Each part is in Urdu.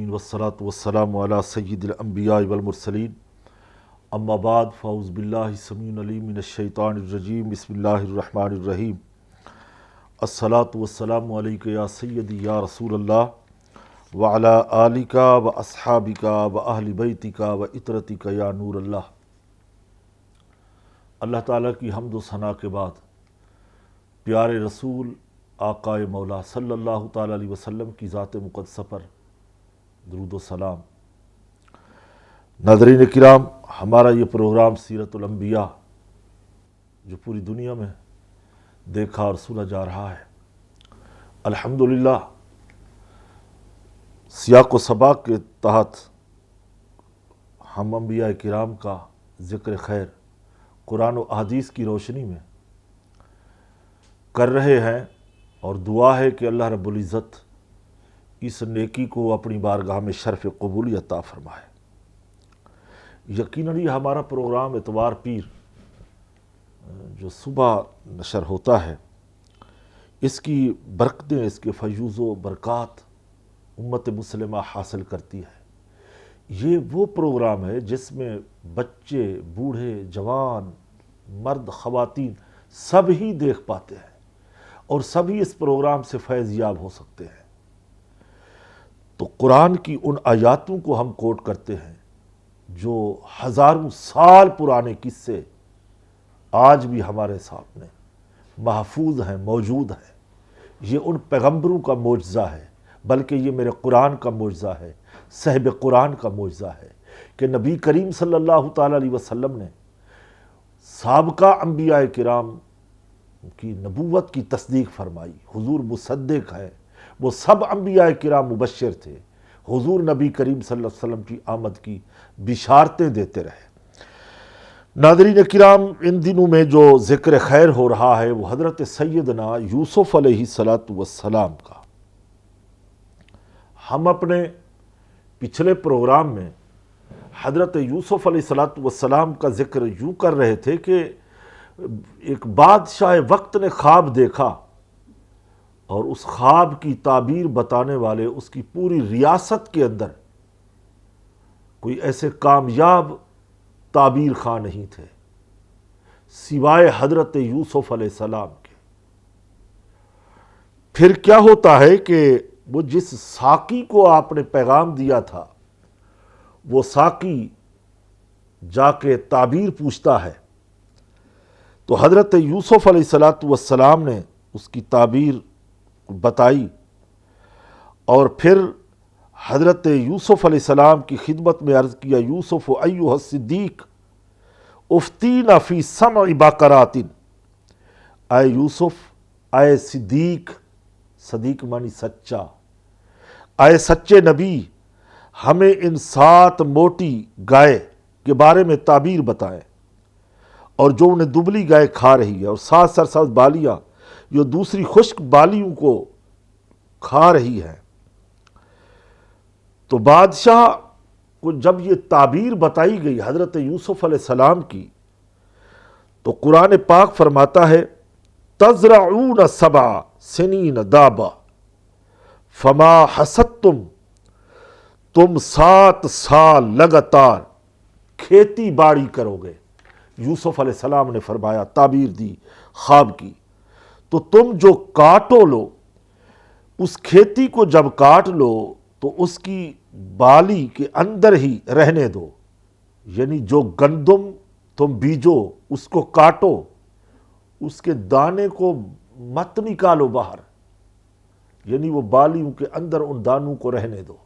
العالمین والصلاة والسلام علی سید الانبیاء والمرسلین اما بعد فاعوذ باللہ السمیع العلیم من الشیطان الرجیم بسم اللہ الرحمن الرحیم الصلاة والسلام علیک یا سیدی یا رسول اللہ وعلی آلک و اصحابک و اہل بیتک و اطرتک یا نور اللہ۔ اللہ تعالیٰ کی حمد و ثنا کے بعد پیارے رسول آقائے مولا صلی اللہ تعالیٰ علیہ وسلم کی ذات مقدسہ پر درود و سلام۔ ناظرین کرام، ہمارا یہ پروگرام سیرت الانبیاء جو پوری دنیا میں دیکھا اور سنا جا رہا ہے، الحمدللہ سیاق و سباق کے تحت ہم انبیاء کرام کا ذکر خیر قرآن و احادیث کی روشنی میں کر رہے ہیں، اور دعا ہے کہ اللہ رب العزت اس نیکی کو اپنی بارگاہ میں شرف قبولی عطا فرمائے۔ یقیناً یہ ہمارا پروگرام اتوار پیر جو صبح نشر ہوتا ہے، اس کی برکتیں، اس کے فیوض و برکات امت مسلمہ حاصل کرتی ہے۔ یہ وہ پروگرام ہے جس میں بچے، بوڑھے، جوان، مرد، خواتین سب ہی دیکھ پاتے ہیں اور سبھی اس پروگرام سے فیض یاب ہو سکتے ہیں۔ تو قرآن کی ان آیاتوں کو ہم کوٹ کرتے ہیں جو ہزاروں سال پرانے قصے آج بھی ہمارے سامنے محفوظ ہیں، موجود ہیں۔ یہ ان پیغمبروں کا معجزہ ہے، بلکہ یہ میرے قرآن کا معجزہ ہے، صاحب قرآن کا معجزہ ہے کہ نبی کریم صلی اللہ تعالیٰ علیہ وسلم نے سابقہ انبیاء کرام کی نبوت کی تصدیق فرمائی۔ حضور مصدق ہے، وہ سب انبیاء کرام مبشر تھے۔ حضور نبی کریم صلی اللہ علیہ وسلم کی آمد کی بشارتیں دیتے رہے۔ ناظرین کرام، ان دنوں میں جو ذکر خیر ہو رہا ہے وہ حضرت سیدنا یوسف علیہ السلام کا۔ ہم اپنے پچھلے پروگرام میں حضرت یوسف علیہ السلام کا ذکر یوں کر رہے تھے کہ ایک بادشاہ وقت نے خواب دیکھا، اور اس خواب کی تعبیر بتانے والے اس کی پوری ریاست کے اندر کوئی ایسے کامیاب تعبیر خواہ نہیں تھے سوائے حضرت یوسف علیہ السلام کے۔ پھر کیا ہوتا ہے کہ وہ جس ساقی کو آپ نے پیغام دیا تھا، وہ ساقی جا کے تعبیر پوچھتا ہے، تو حضرت یوسف علیہ السلام نے اس کی تعبیر بتائی، اور پھر حضرت یوسف علیہ السلام کی خدمت میں عرض کیا، یوسف ایھا الصدیق افتینا فی سمع بقرات، اے یوسف، اے صدیق، صدیق معنی سچا، اے سچے نبی، ہمیں ان 7 موٹی گائے کے بارے میں تعبیر بتائیں، اور جو انہیں دبلی گائے کھا رہی ہے، اور 7 سرسبز بالیاں جو دوسری خشک بالیوں کو کھا رہی ہے۔ تو بادشاہ کو جب یہ تعبیر بتائی گئی حضرت یوسف علیہ السلام کی، تو قرآن پاک فرماتا ہے، تزرعون 7 سنین دابا فما حصدتم، تم 7 سال لگاتار کھیتی باڑی کرو گے۔ یوسف علیہ السلام نے فرمایا، تعبیر دی خواب کی، تو تم جو کاٹو لو، اس کھیتی کو جب کاٹ لو تو اس کی بالی کے اندر ہی رہنے دو، یعنی جو گندم تم بیجو اس کو کاٹو، اس کے دانے کو مت نکالو باہر، یعنی وہ بالیوں کے اندر ان دانوں کو رہنے دو،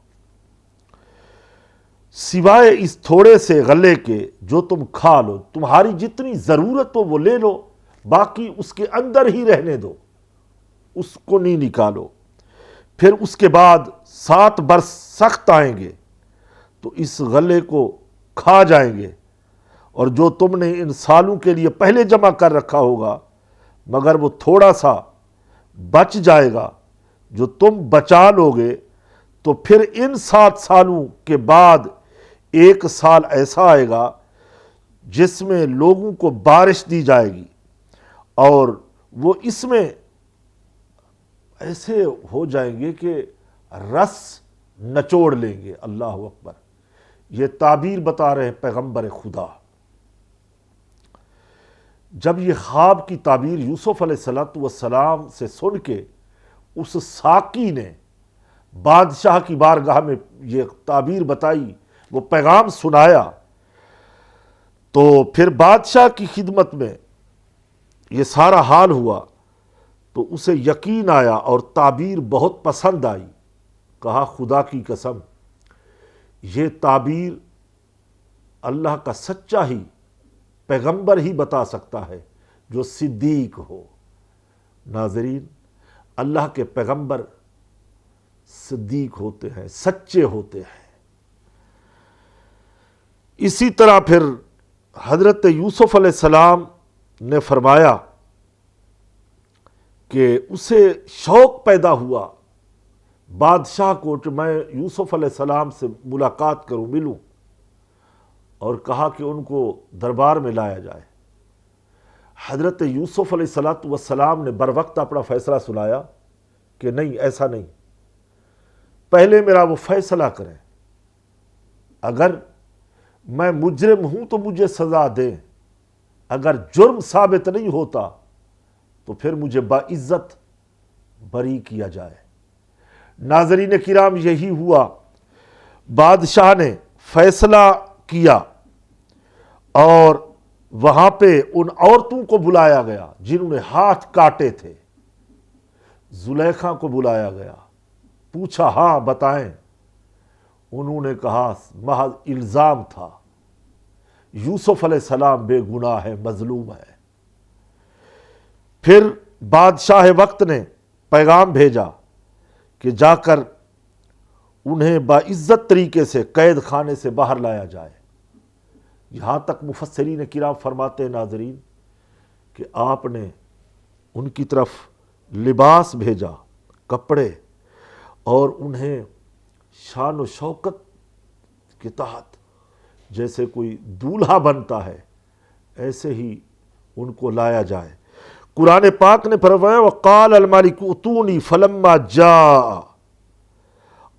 سوائے اس تھوڑے سے غلے کے جو تم کھا لو، تمہاری جتنی ضرورت ہو وہ لے لو، باقی اس کے اندر ہی رہنے دو، اس کو نہیں نکالو۔ پھر اس کے بعد 7 برس سخت آئیں گے تو اس غلے کو کھا جائیں گے، اور جو تم نے ان سالوں کے لیے پہلے جمع کر رکھا ہوگا، مگر وہ تھوڑا سا بچ جائے گا جو تم بچا لوگے، تو پھر ان 7 سالوں کے بعد 1 سال ایسا آئے گا جس میں لوگوں کو بارش دی جائے گی، اور وہ اس میں ایسے ہو جائیں گے کہ رس نچوڑ لیں گے۔ اللہ اکبر، یہ تعبیر بتا رہے ہیں پیغمبر خدا۔ جب یہ خواب کی تعبیر یوسف علیہ السلام سے سن کے اس ساقی نے بادشاہ کی بارگاہ میں یہ تعبیر بتائی، وہ پیغام سنایا، تو پھر بادشاہ کی خدمت میں یہ سارا حال ہوا تو اسے یقین آیا اور تعبیر بہت پسند آئی۔ کہا خدا کی قسم، یہ تعبیر اللہ کا سچا ہی پیغمبر ہی بتا سکتا ہے جو صدیق ہو۔ ناظرین، اللہ کے پیغمبر صدیق ہوتے ہیں، سچے ہوتے ہیں۔ اسی طرح پھر حضرت یوسف علیہ السلام نے فرمایا کہ اسے شوق پیدا ہوا بادشاہ کو کہ میں یوسف علیہ السلام سے ملاقات کروں، ملوں، اور کہا کہ ان کو دربار میں لایا جائے۔ حضرت یوسف علیہ السلام نے بر وقت اپنا فیصلہ سنایا کہ نہیں، ایسا نہیں، پہلے میرا وہ فیصلہ کریں، اگر میں مجرم ہوں تو مجھے سزا دیں، اگر جرم ثابت نہیں ہوتا تو پھر مجھے باعزت بری کیا جائے۔ ناظرین کرام، یہی ہوا، بادشاہ نے فیصلہ کیا اور وہاں پہ ان عورتوں کو بلایا گیا جنہوں نے ہاتھ کاٹے تھے۔ زلیخا کو بلایا گیا، پوچھا ہاں بتائیں، انہوں نے کہا محض الزام تھا، یوسف علیہ السلام بے گناہ ہے، مظلوم ہے۔ پھر بادشاہ وقت نے پیغام بھیجا کہ جا کر انہیں باعزت طریقے سے قید خانے سے باہر لایا جائے۔ یہاں تک مفسرین کرام فرماتے ہیں ناظرین کہ آپ نے ان کی طرف لباس بھیجا، کپڑے، اور انہیں شان و شوکت کے تحت جیسے کوئی دولہا بنتا ہے ایسے ہی ان کو لایا جائے۔ قرآن پاک نے فرمایا وقال الملک اتونی فلما جاء،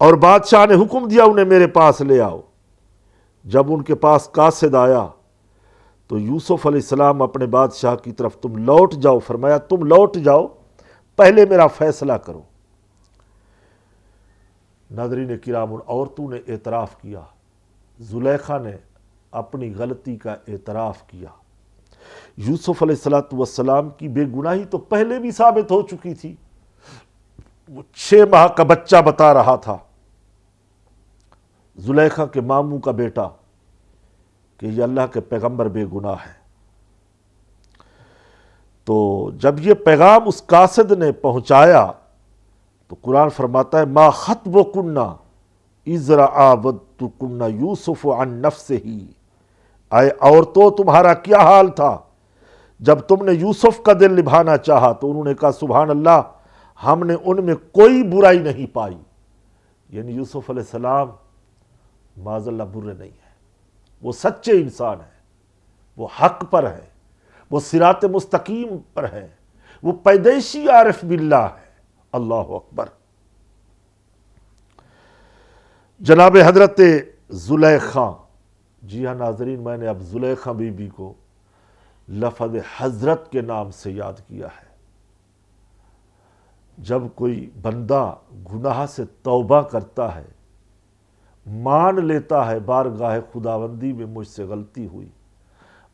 اور بادشاہ نے حکم دیا انہیں میرے پاس لے آؤ۔ جب ان کے پاس قاصد آیا تو یوسف علیہ السلام اپنے بادشاہ کی طرف تم لوٹ جاؤ، فرمایا تم لوٹ جاؤ، پہلے میرا فیصلہ کرو۔ ناظرین کرام، ان عورتوں نے اعتراف کیا، زلیخا نے اپنی غلطی کا اعتراف کیا۔ یوسف علیہ السلام کی بے گناہی تو پہلے بھی ثابت ہو چکی تھی، وہ 6 ماہ کا بچہ بتا رہا تھا، زلیخا کے ماموں کا بیٹا، کہ یہ اللہ کے پیغمبر بے گناہ ہے۔ تو جب یہ پیغام اس قاصد نے پہنچایا تو قرآن فرماتا ہے ما خطبکن اذ راودتکن یوسف عن نفسہ، اے عورتوں تمہارا کیا حال تھا جب تم نے یوسف کا دل نبھانا چاہا؟ تو انہوں نے کہا سبحان اللہ، ہم نے ان میں کوئی برائی نہیں پائی۔ یعنی یوسف علیہ السلام معاذ اللہ برے نہیں ہیں، وہ سچے انسان ہیں، وہ حق پر ہیں، وہ صراط مستقیم پر ہیں، وہ پیدائشی عارف باللہ ہے۔ اللہ اکبر۔ جناب حضرت زلیخا، جی ہاں ناظرین، میں نے اب زلیخا بی بی کو لفظ حضرت کے نام سے یاد کیا ہے۔ جب کوئی بندہ گناہ سے توبہ کرتا ہے، مان لیتا ہے بارگاہ خداوندی میں مجھ سے غلطی ہوئی،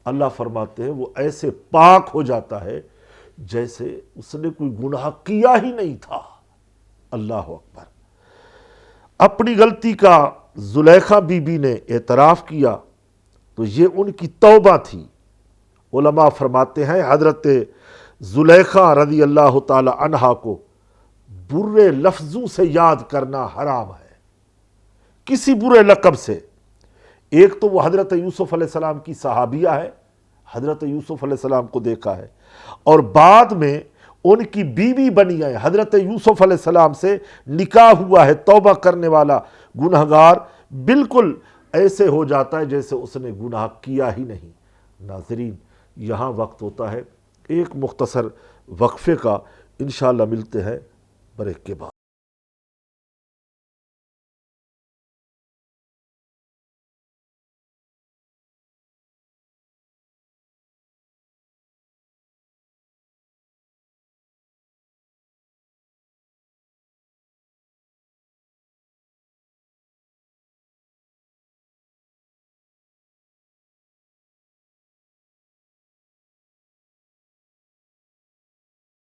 اللہ فرماتے ہیں وہ ایسے پاک ہو جاتا ہے جیسے اس نے کوئی گناہ کیا ہی نہیں تھا۔ اللہ اکبر۔ اپنی غلطی کا زلیخا بی بی نے اعتراف کیا تو یہ ان کی توبہ تھی۔ علماء فرماتے ہیں حضرت زلیخا رضی اللہ تعالی عنہا کو برے لفظوں سے یاد کرنا حرام ہے، کسی برے لقب سے۔ ایک تو وہ حضرت یوسف علیہ السلام کی صحابیہ ہے، حضرت یوسف علیہ السلام کو دیکھا ہے، اور بعد میں ان کی بیوی بنی ہے، حضرت یوسف علیہ السلام سے نکاح ہوا ہے۔ توبہ کرنے والا گنہگار بالکل ایسے ہو جاتا ہے جیسے اس نے گناہ کیا ہی نہیں۔ ناظرین، یہاں وقت ہوتا ہے ایک مختصر وقفے کا، انشاءاللہ ملتے ہیں بریک کے بعد۔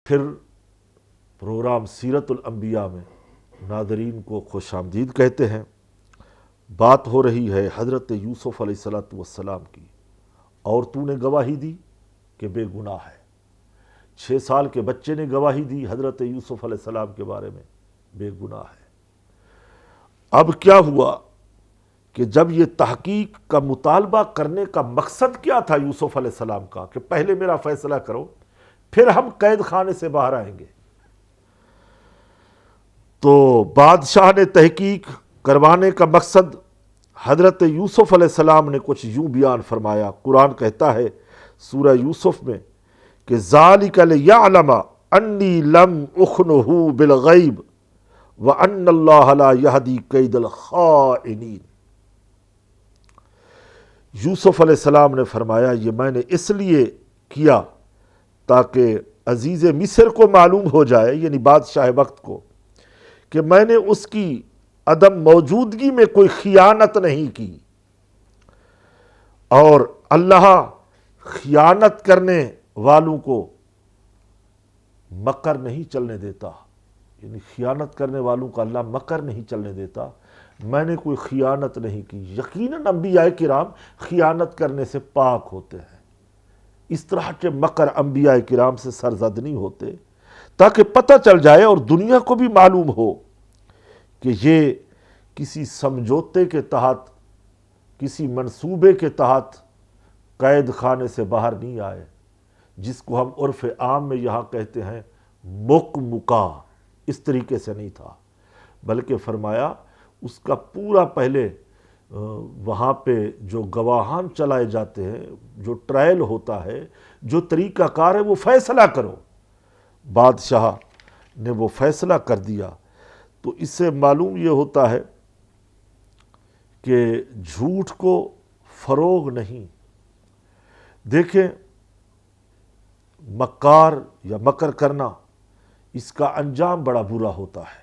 پھر پروگرام سیرت الانبیاء میں ناظرین کو خوش آمدید کہتے ہیں۔ بات ہو رہی ہے حضرت یوسف علیہ السلام کی، اور تو نے گواہی دی کہ بے گناہ ہے۔ 6 سال کے بچے نے گواہی دی حضرت یوسف علیہ السلام کے بارے میں، بے گناہ ہے۔ اب کیا ہوا کہ جب یہ تحقیق کا مطالبہ کرنے کا مقصد کیا تھا یوسف علیہ السلام کا، کہ پہلے میرا فیصلہ کرو پھر ہم قید خانے سے باہر آئیں گے، تو بادشاہ نے تحقیق کروانے کا مقصد حضرت یوسف علیہ السلام نے کچھ یوں بیان فرمایا۔ قرآن کہتا ہے سورہ یوسف میں کہ ذَلِكَ لِيَعْلَمَ أَنِّي لَمْ أُخْنُهُ بِالْغَيْبِ وَأَنَّ اللَّهَ لَا يَهْدِي كَيْدَ الْخَائِنِينَ۔ یوسف علیہ السلام نے فرمایا یہ میں نے اس لیے کیا تاکہ عزیز مصر کو معلوم ہو جائے، یعنی بادشاہ وقت کو، کہ میں نے اس کی عدم موجودگی میں کوئی خیانت نہیں کی، اور اللہ خیانت کرنے والوں کو مکر نہیں چلنے دیتا، یعنی خیانت کرنے والوں کا اللہ مکر نہیں چلنے دیتا۔ میں نے کوئی خیانت نہیں کی۔ یقیناً انبیاء کرام خیانت کرنے سے پاک ہوتے ہیں، اس طرح کے مکر انبیاء کرام سے سرزد نہیں ہوتے، تاکہ پتہ چل جائے اور دنیا کو بھی معلوم ہو کہ یہ کسی سمجھوتے کے تحت، کسی منصوبے کے تحت قید خانے سے باہر نہیں آئے، جس کو ہم عرف عام میں یہاں کہتے ہیں مکا، اس طریقے سے نہیں تھا، بلکہ فرمایا اس کا پورا پہلے وہاں پہ جو گواہان چلائے جاتے ہیں، جو ٹرائل ہوتا ہے، جو طریقہ کار ہے، وہ فیصلہ کرو۔ بادشاہ نے وہ فیصلہ کر دیا۔ تو اس سے معلوم یہ ہوتا ہے کہ جھوٹ کو فروغ نہیں۔ دیکھیں، مکار یا مکر کرنا، اس کا انجام بڑا برا ہوتا ہے۔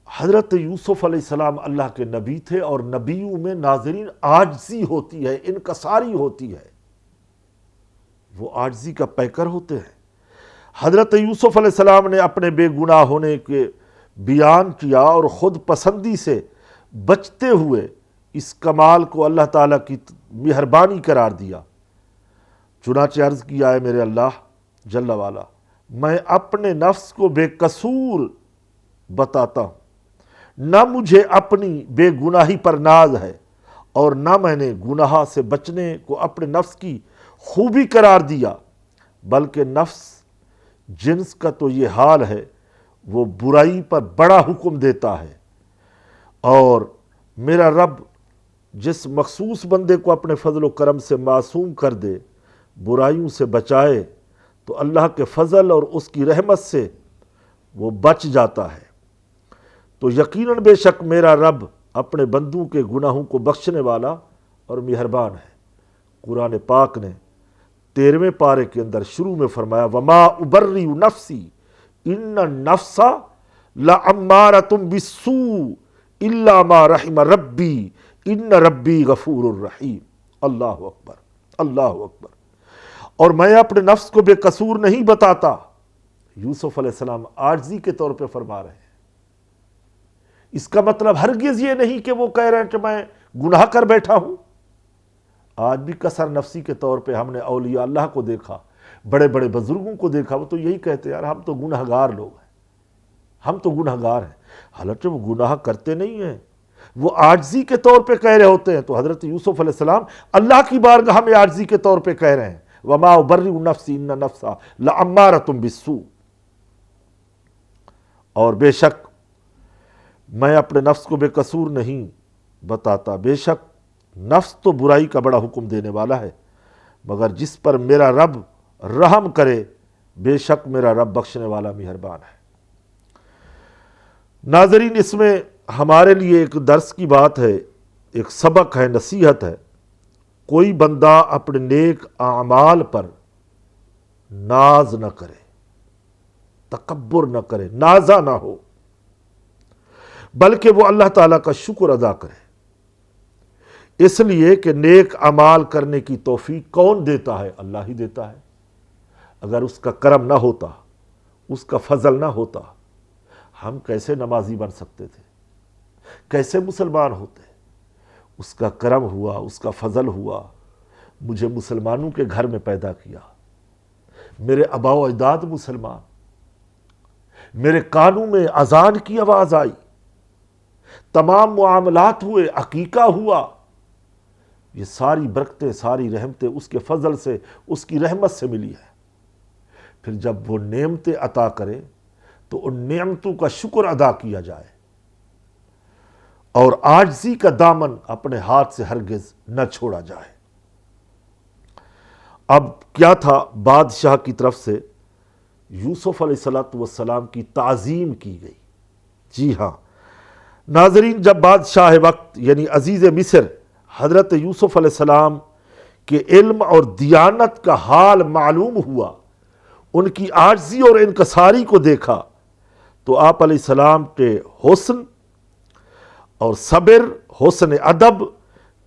حضرت یوسف علیہ السلام اللہ کے نبی تھے، اور نبیوں میں ناظرین عاجزی ہوتی ہے، انکساری ہوتی ہے، وہ عاجزی کا پیکر ہوتے ہیں۔ حضرت یوسف علیہ السلام نے اپنے بے گناہ ہونے کے بیان کیا، اور خود پسندی سے بچتے ہوئے اس کمال کو اللہ تعالیٰ کی مہربانی قرار دیا۔ چنانچہ عرض کیا ہے میرے اللہ جل والا، میں اپنے نفس کو بے قصور بتاتا ہوں، نہ مجھے اپنی بے گناہی پر ناز ہے، اور نہ میں نے گناہ سے بچنے کو اپنے نفس کی خوبی قرار دیا، بلکہ نفس جنس کا تو یہ حال ہے، وہ برائی پر بڑا حکم دیتا ہے، اور میرا رب جس مخصوص بندے کو اپنے فضل و کرم سے معصوم کر دے، برائیوں سے بچائے، تو اللہ کے فضل اور اس کی رحمت سے وہ بچ جاتا ہے۔ تو یقیناً بے شک میرا رب اپنے بندوں کے گناہوں کو بخشنے والا اور مہربان ہے۔ قرآن پاک نے 13ویں پارے کے اندر شروع میں فرمایا وَمَا أُبَرِّئُ نَفْسِي إِنَّ النَّفْسَ لَأَمَّارَةٌ بِالسُّوءِ إِلَّا مَا رَحِمَ رَبِّي إِنَّ رَبِّي غَفُورٌ رَحِيمٌ۔ اللہ اکبر، اللہ اکبر۔ اور میں اپنے نفس کو بے قصور نہیں بتاتا۔ یوسف علیہ السلام عاجزی کے طور پہ فرما رہے ہیں۔ اس کا مطلب ہرگز یہ نہیں کہ وہ کہہ رہے ہیں کہ میں گناہ کر بیٹھا ہوں۔ آج بھی کثر نفسی کے طور پہ ہم نے اولیاء اللہ کو دیکھا، بڑے بڑے بزرگوں کو دیکھا، وہ تو یہی کہتے ہیں یار ہم تو گناہ گار لوگ ہیں، ہم تو گناہ گار ہیں، حالانکہ وہ گناہ کرتے نہیں ہیں، وہ عاجزی کے طور پہ کہہ رہے ہوتے ہیں۔ تو حضرت یوسف علیہ السلام اللہ کی بارگاہ میں عاجزی کے طور پہ کہہ رہے ہیں وَمَا أُبَرِّئُ نَفْسِي إِنَّ النَّفْسَ لَأَمَّارَةٌ بِالسُّوءِ، اور بے شک میں اپنے نفس کو بے قصور نہیں بتاتا، بے شک نفس تو برائی کا بڑا حکم دینے والا ہے، مگر جس پر میرا رب رحم کرے، بے شک میرا رب بخشنے والا مہربان ہے۔ ناظرین، اس میں ہمارے لیے ایک درس کی بات ہے، ایک سبق ہے، نصیحت ہے۔ کوئی بندہ اپنے نیک اعمال پر ناز نہ کرے، تکبر نہ کرے، نازا نہ ہو، بلکہ وہ اللہ تعالیٰ کا شکر ادا کرے، اس لیے کہ نیک اعمال کرنے کی توفیق کون دیتا ہے؟ اللہ ہی دیتا ہے۔ اگر اس کا کرم نہ ہوتا، اس کا فضل نہ ہوتا، ہم کیسے نمازی بن سکتے تھے، کیسے مسلمان ہوتے؟ اس کا کرم ہوا، اس کا فضل ہوا، مجھے مسلمانوں کے گھر میں پیدا کیا، میرے آباء و اجداد مسلمان، میرے کانوں میں اذان کی آواز آئی، تمام معاملات ہوئے، عقیقہ ہوا، یہ ساری برکتیں، ساری رحمتیں اس کے فضل سے، اس کی رحمت سے ملی ہے۔ پھر جب وہ نعمتیں عطا کرے تو ان نعمتوں کا شکر ادا کیا جائے، اور عاجزی کا دامن اپنے ہاتھ سے ہرگز نہ چھوڑا جائے۔ اب کیا تھا، بادشاہ کی طرف سے یوسف علیہ السلام کی تعظیم کی گئی۔ جی ہاں ناظرین، جب بادشاہ وقت یعنی عزیز مصر حضرت یوسف علیہ السلام کے علم اور دیانت کا حال معلوم ہوا، ان کی عاجزی اور انکساری کو دیکھا، تو آپ علیہ السلام کے حسن اور صبر، حسن ادب،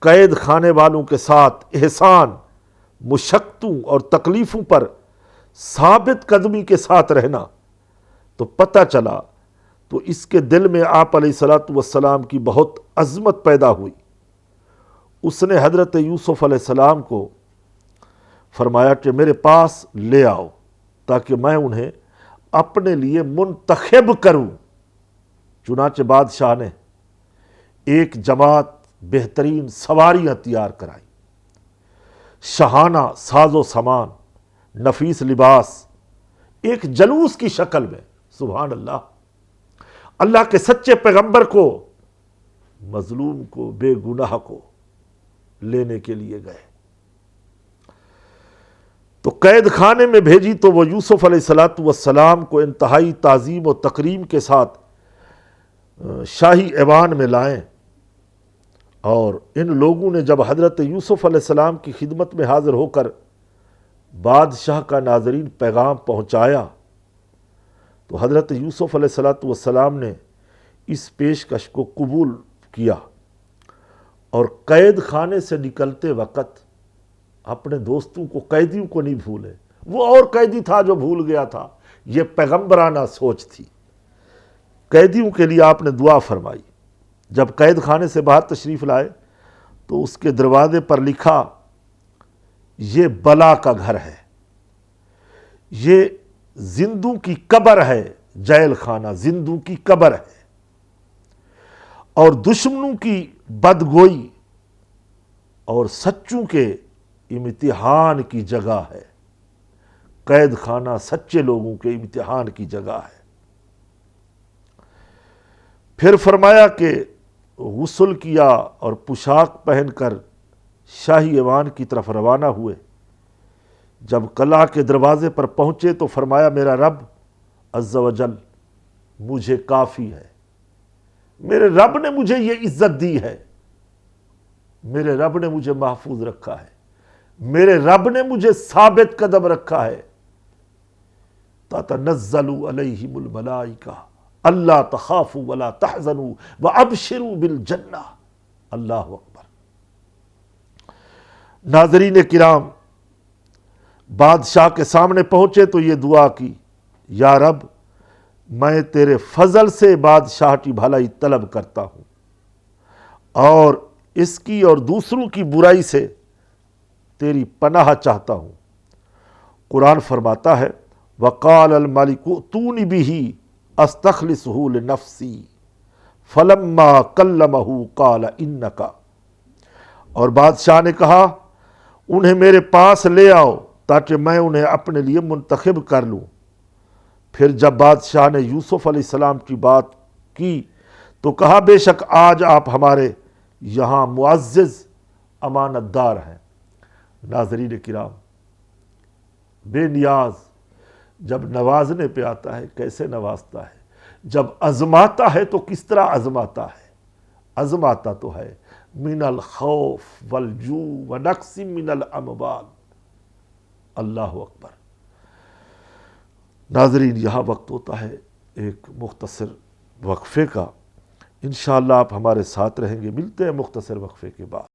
قید خانے والوں کے ساتھ احسان، مشقتوں اور تکلیفوں پر ثابت قدمی کے ساتھ رہنا، تو پتہ چلا تو اس کے دل میں آپ علیہ السلام کی بہت عظمت پیدا ہوئی۔ اس نے حضرت یوسف علیہ السلام کو فرمایا کہ میرے پاس لے آؤ تاکہ میں انہیں اپنے لیے منتخب کروں۔ چنانچہ بادشاہ نے ایک جماعت بہترین سواریاں تیار کرائی، شاہانہ ساز و سامان، نفیس لباس، ایک جلوس کی شکل میں۔ سبحان اللہ، اللہ کے سچے پیغمبر کو، مظلوم کو، بے گناہ کو لینے کے لیے گئے تو قید خانے میں بھیجی، تو وہ یوسف علیہ السلام کو انتہائی تعظیم و تکریم کے ساتھ شاہی ایوان میں لائیں، اور ان لوگوں نے جب حضرت یوسف علیہ السلام کی خدمت میں حاضر ہو کر بادشاہ کا ناظرین پیغام پہنچایا، تو حضرت یوسف علیہ السلام نے اس پیشکش کو قبول کیا، اور قید خانے سے نکلتے وقت اپنے دوستوں کو، قیدیوں کو نہیں بھولے۔ وہ اور قیدی تھا جو بھول گیا تھا، یہ پیغمبرانہ سوچ تھی۔ قیدیوں کے لیے آپ نے دعا فرمائی۔ جب قید خانے سے باہر تشریف لائے تو اس کے دروازے پر لکھا، یہ بلا کا گھر ہے، یہ زندوں کی قبر ہے، جیل خانہ زندوں کی قبر ہے، اور دشمنوں کی بدگوئی اور سچوں کے امتحان کی جگہ ہے۔ قید خانہ سچے لوگوں کے امتحان کی جگہ ہے۔ پھر فرمایا کہ غسل کیا اور پوشاک پہن کر شاہی ایوان کی طرف روانہ ہوئے۔ جب قلعہ کے دروازے پر پہنچے تو فرمایا، میرا رب عز و جل مجھے کافی ہے، میرے رب نے مجھے یہ عزت دی ہے، میرے رب نے مجھے محفوظ رکھا ہے، میرے رب نے مجھے ثابت قدم رکھا ہے۔ تتنزل علیہم الملائکہ اللہ تخافوا ولا تحزنوا وابشروا بالجنہ۔ اللہ اکبر۔ ناظرین کرام، بادشاہ کے سامنے پہنچے تو یہ دعا کی، یا رب میں تیرے فضل سے بادشاہ کی بھلائی طلب کرتا ہوں، اور اس کی اور دوسروں کی برائی سے تیری پناہ چاہتا ہوں۔ قرآن فرماتا ہے، وقال الملک ائتونی بہ استخلصہ لنفسی فلما کلمہ قال انک، اور بادشاہ نے کہا انہیں میرے پاس لے آؤ تاکہ میں انہیں اپنے لیے منتخب کر لوں۔ پھر جب بادشاہ نے یوسف علیہ السلام کی بات کی تو کہا، بے شک آج آپ ہمارے یہاں معزز امانت دار ہیں۔ ناظرین کرام، بے نیاز جب نوازنے پہ آتا ہے کیسے نوازتا ہے، جب آزماتا ہے تو کس طرح آزماتا ہے۔ آزماتا تو ہے من الخوف والجوع ونقص من الاموال۔ اللہ اکبر۔ ناظرین، یہاں وقت ہوتا ہے ایک مختصر وقفے کا۔ انشاءاللہ آپ ہمارے ساتھ رہیں گے، ملتے ہیں مختصر وقفے کے بعد۔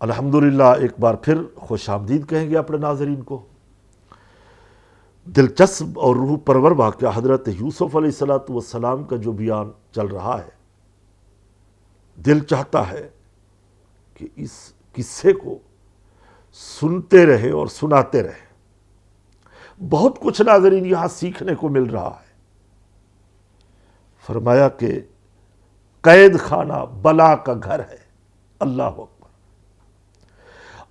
الحمدللہ ایک بار پھر خوش آمدید کہیں گے اپنے ناظرین کو۔ دلچسپ اور روح پرور واقعہ حضرت یوسف علیہ السلام کا جو بیان چل رہا ہے، دل چاہتا ہے کہ اس قصے کو سنتے رہے اور سناتے رہے۔ بہت کچھ ناظرین یہاں سیکھنے کو مل رہا ہے۔ فرمایا کہ قید خانہ بلا کا گھر ہے، اللہ اکبر۔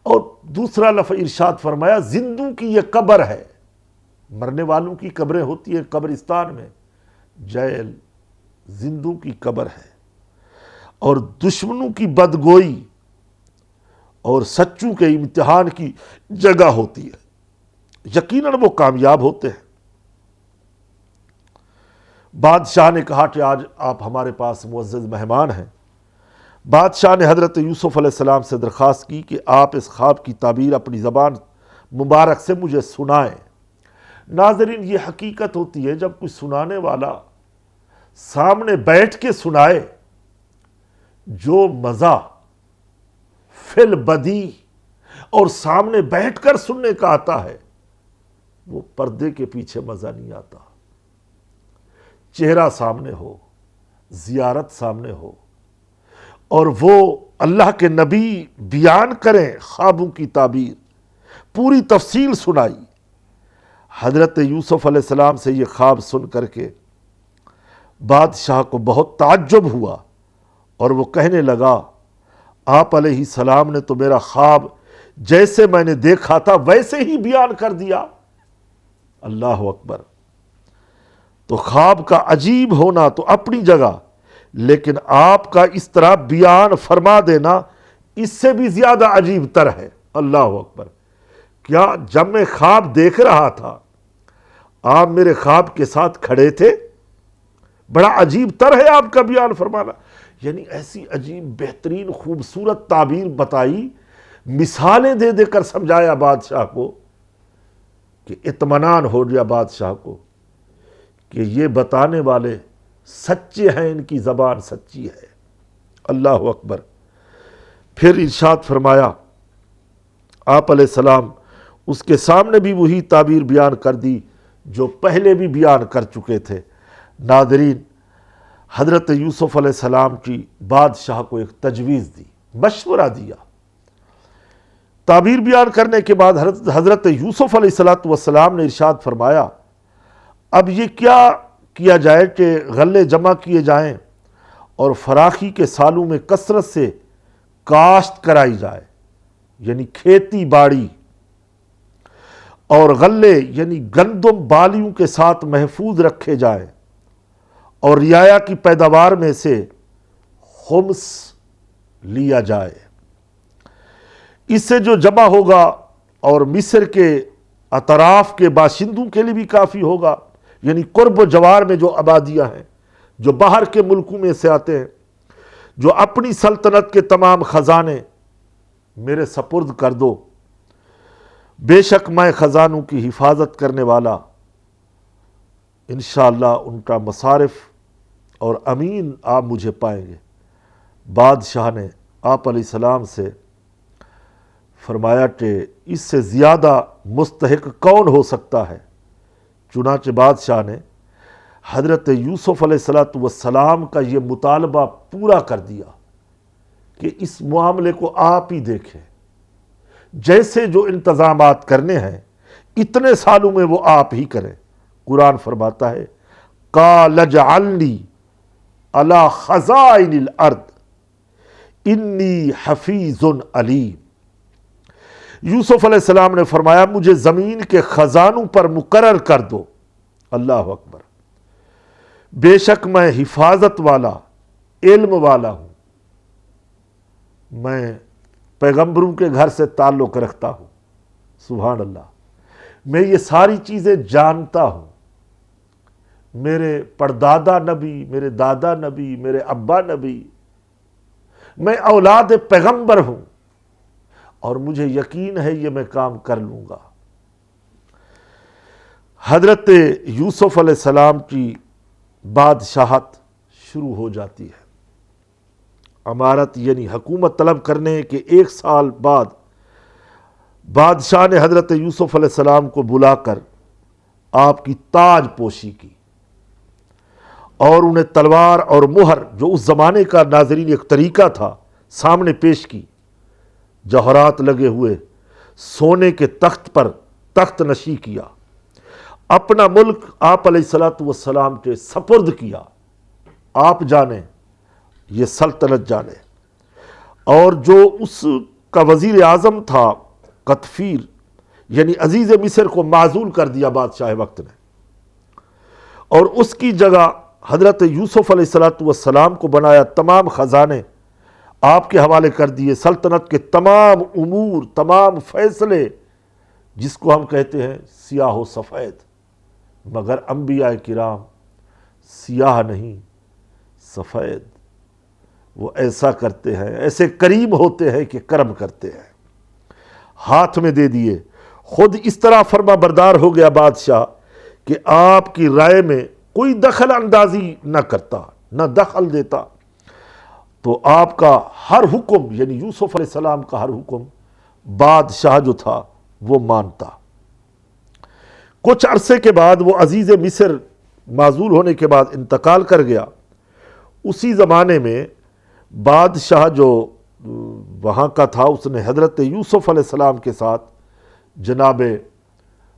اور دوسرا لفظ ارشاد فرمایا زندوں کی یہ قبر ہے۔ مرنے والوں کی قبریں ہوتی ہیں قبرستان میں، جیل زندوں کی قبر ہے، اور دشمنوں کی بدگوئی اور سچوں کے امتحان کی جگہ ہوتی ہے، یقیناً وہ کامیاب ہوتے ہیں۔ بادشاہ نے کہا کہ آج آپ ہمارے پاس معزز مہمان ہیں۔ بادشاہ نے حضرت یوسف علیہ السلام سے درخواست کی کہ آپ اس خواب کی تعبیر اپنی زبان مبارک سے مجھے سنائیں۔ ناظرین، یہ حقیقت ہوتی ہے جب کوئی سنانے والا سامنے بیٹھ کے سنائے، جو مزہ فی البدی اور سامنے بیٹھ کر سننے کا آتا ہے، وہ پردے کے پیچھے مزہ نہیں آتا۔ چہرہ سامنے ہو، زیارت سامنے ہو، اور وہ اللہ کے نبی بیان کریں خوابوں کی تعبیر، پوری تفصیل سنائی۔ حضرت یوسف علیہ السلام سے یہ خواب سن کر کے بادشاہ کو بہت تعجب ہوا، اور وہ کہنے لگا آپ علیہ السلام نے تو میرا خواب جیسے میں نے دیکھا تھا ویسے ہی بیان کر دیا۔ اللہ اکبر۔ تو خواب کا عجیب ہونا تو اپنی جگہ، لیکن آپ کا اس طرح بیان فرما دینا اس سے بھی زیادہ عجیب تر ہے۔ اللہ اکبر۔ کیا جب میں خواب دیکھ رہا تھا آپ میرے خواب کے ساتھ کھڑے تھے؟ بڑا عجیب تر ہے آپ کا بیان فرمانا۔ یعنی ایسی عجیب بہترین خوبصورت تعبیر بتائی، مثالیں دے دے کر سمجھایا بادشاہ کو، کہ اطمینان ہو گیا بادشاہ کو کہ یہ بتانے والے سچے ہیں، ان کی زبان سچی ہے۔ اللہ اکبر۔ پھر ارشاد فرمایا آپ علیہ السلام اس کے سامنے بھی وہی تعبیر بیان کر دی جو پہلے بھی بیان کر چکے تھے۔ ناظرین، حضرت یوسف علیہ السلام کی بادشاہ کو ایک تجویز دی، مشورہ دیا۔ تعبیر بیان کرنے کے بعد حضرت یوسف علیہ السلام نے ارشاد فرمایا اب یہ کیا جائے کہ غلے جمع کیے جائیں اور فراخی کے سالوں میں کثرت سے کاشت کرائی جائے، یعنی کھیتی باڑی، اور غلے یعنی گندم بالیوں کے ساتھ محفوظ رکھے جائیں، اور رعایا کی پیداوار میں سے خمس لیا جائے۔ اس سے جو جمع ہوگا اور مصر کے اطراف کے باشندوں کے لیے بھی کافی ہوگا، یعنی قرب و جوار میں جو آبادیاں ہیں، جو باہر کے ملکوں میں سے آتے ہیں، جو اپنی سلطنت کے تمام خزانے میرے سپرد کر دو۔ بے شک میں خزانوں کی حفاظت کرنے والا، انشاءاللہ ان کا مصارف اور امین آپ مجھے پائیں گے۔ بادشاہ نے آپ علیہ السلام سے فرمایا کہ اس سے زیادہ مستحق کون ہو سکتا ہے؟ چنانچہ بادشاہ نے حضرت یوسف علیہ السلام کا یہ مطالبہ پورا کر دیا کہ اس معاملے کو آپ ہی دیکھیں، جیسے جو انتظامات کرنے ہیں اتنے سالوں میں وہ آپ ہی کریں۔ قرآن فرماتا ہے قَالَ اجْعَلْنِي عَلَى خَزَائِنِ الْأَرْضِ إِنِّي حَفِيظٌ عَلِيمٌ۔ یوسف علیہ السلام نے فرمایا مجھے زمین کے خزانوں پر مقرر کر دو۔ اللہ اکبر۔ بے شک میں حفاظت والا، علم والا ہوں، میں پیغمبروں کے گھر سے تعلق رکھتا ہوں۔ سبحان اللہ۔ میں یہ ساری چیزیں جانتا ہوں۔ میرے پردادا نبی، میرے دادا نبی، میرے ابا نبی، میں اولاد پیغمبر ہوں، اور مجھے یقین ہے یہ میں کام کر لوں گا۔ حضرت یوسف علیہ السلام کی بادشاہت شروع ہو جاتی ہے۔ امارت یعنی حکومت طلب کرنے کے 1 سال بعد بادشاہ نے حضرت یوسف علیہ السلام کو بلا کر آپ کی تاج پوشی کی اور انہیں تلوار اور مہر جو اس زمانے کا ناظرین ایک طریقہ تھا سامنے پیش کی. جوہرات لگے ہوئے سونے کے تخت پر تخت نشی کیا. اپنا ملک آپ علیہ السلام کے سپرد کیا. آپ جانیں یہ سلطنت جانے. اور جو اس کا وزیر اعظم تھا قطفیر یعنی عزیز مصر کو معزول کر دیا بادشاہ وقت نے اور اس کی جگہ حضرت یوسف علیہ السلام کو بنایا. تمام خزانے آپ کے حوالے کر دیے. سلطنت کے تمام امور تمام فیصلے جس کو ہم کہتے ہیں سیاہ و سفید. مگر انبیاء کرام سیاہ نہیں سفید. وہ ایسا کرتے ہیں ایسے کریم ہوتے ہیں کہ کرم کرتے ہیں. ہاتھ میں دے دیے. خود اس طرح فرما بردار ہو گیا بادشاہ کہ آپ کی رائے میں کوئی دخل اندازی نہ کرتا نہ دخل دیتا. تو آپ کا ہر حکم یعنی یوسف علیہ السلام کا ہر حکم بادشاہ جو تھا وہ مانتا. کچھ عرصے کے بعد وہ عزیز مصر معزول ہونے کے بعد انتقال کر گیا. اسی زمانے میں بادشاہ جو وہاں کا تھا اس نے حضرت یوسف علیہ السلام کے ساتھ جناب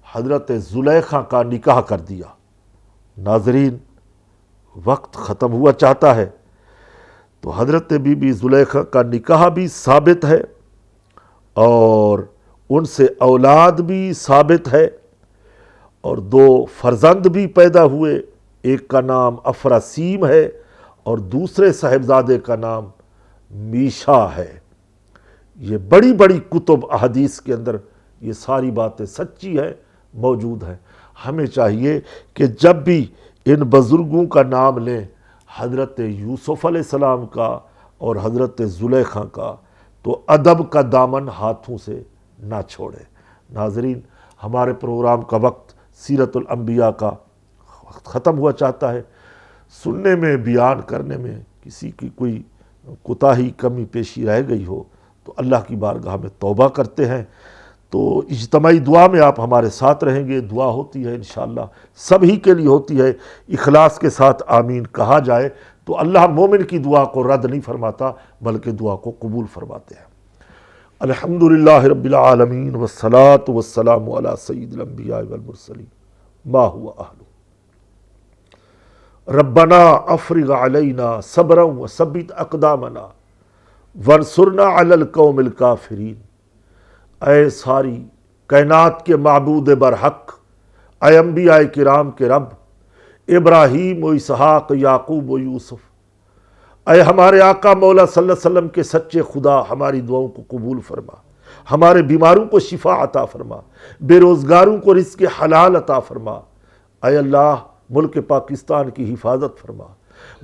حضرت زلیخا کا نکاح کر دیا. ناظرین وقت ختم ہوا چاہتا ہے تو حضرت بی بی زلیخا کا نکاح بھی ثابت ہے اور ان سے اولاد بھی ثابت ہے اور 2 فرزند بھی پیدا ہوئے. ایک کا نام افراسیم ہے اور دوسرے صاحبزادے کا نام میشا ہے. یہ بڑی بڑی کتب احادیث کے اندر یہ ساری باتیں سچی ہیں موجود ہیں. ہمیں چاہیے کہ جب بھی ان بزرگوں کا نام لیں حضرت یوسف علیہ السلام کا اور حضرت زلیخا کا تو ادب کا دامن ہاتھوں سے نہ چھوڑیں. ناظرین ہمارے پروگرام کا وقت سیرت الانبیاء کا وقت ختم ہوا چاہتا ہے. سننے میں بیان کرنے میں کسی کی کوئی کوتاہی کمی پیشی رہ گئی ہو تو اللہ کی بارگاہ میں توبہ کرتے ہیں. تو اجتماعی دعا میں آپ ہمارے ساتھ رہیں گے. دعا ہوتی ہے انشاءاللہ سبھی کے لیے ہوتی ہے. اخلاص کے ساتھ آمین کہا جائے تو اللہ مومن کی دعا کو رد نہیں فرماتا بلکہ دعا کو قبول فرماتے ہیں. الحمدللہ رب العالمین والصلاة والسلام علی سید الانبیاء والمرسلین ما هو اہلہ. ربنا افرغ علینا صبرا وثبت اقدامنا وانصرنا علی القوم الکافرین. اے ساری کائنات کے معبود برحق، اے انبیاء کرام کے رب، ابراہیم و اسحاق یعقوب و یوسف، اے ہمارے آقا مولا صلی اللہ علیہ وسلم کے سچے خدا، ہماری دعاؤں کو قبول فرما. ہمارے بیماروں کو شفا عطا فرما. بے روزگاروں کو رزق حلال عطا فرما. اے اللہ ملک پاکستان کی حفاظت فرما.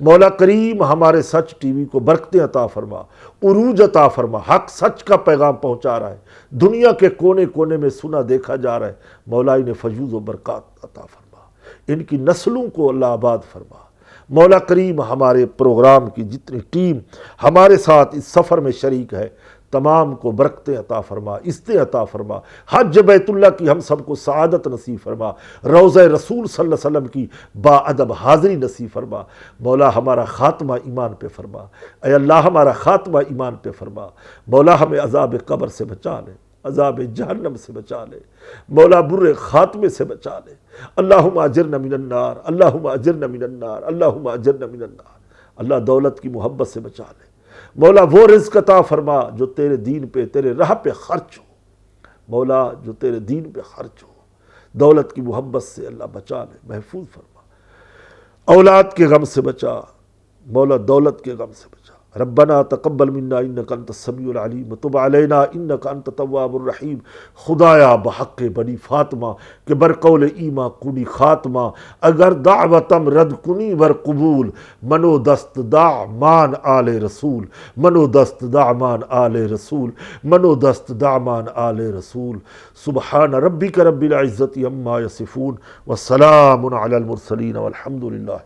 مولا کریم ہمارے سچ ٹی وی کو برکتیں عطا فرما، عروج عطا فرما. حق سچ کا پیغام پہنچا رہا ہے، دنیا کے کونے کونے میں سنا دیکھا جا رہا ہے. مولا انہیں فیوز و برکات عطا فرما، ان کی نسلوں کو اللہ آباد فرما. مولا کریم ہمارے پروگرام کی جتنی ٹیم ہمارے ساتھ اس سفر میں شریک ہے تمام کو برکتیں عطا فرما، عزتیں عطا فرما. حج بیت اللہ کی ہم سب کو سعادت نصیب فرما. روضہ رسول صلی اللہ علیہ وسلم کی با ادب حاضری نصیب فرما. مولا ہمارا خاتمہ ایمان پہ فرما. اے اللہ ہمارا خاتمہ ایمان پہ فرما. مولا ہمیں عذاب قبر سے بچا لے، عذاب جہنم سے بچا لے. مولا برے خاتمے سے بچا لے. اللہم اجرنا من النار، اللہم اجرنا من النار، اللہم اجرنا من النار. اللہ دولت کی محبت سے بچا لے. مولا وہ رزق عطا فرما جو تیرے دین پہ تیرے راہ پہ خرچ ہو. مولا جو تیرے دین پہ خرچ ہو. دولت کی محبت سے اللہ بچا لے، محفوظ فرما. اولاد کے غم سے بچا مولا، دولت کے غم سے بچا. ربنا تقبل منا انک انت السمیع العلیم وتب علینا انک انت التواب الرحیم. خدایا بحق بنی فاطمہ کہ برقول ایما کنی خاتمہ، اگر دعوتم رد کنی ور قبول، منو دست دع مان آل رسول، منو دست دع مان آل رسول، منو دست دع مان آل رسول. سبحان ربک رب العزت عما یصفون وسلام علی المرسلین والحمد للہ.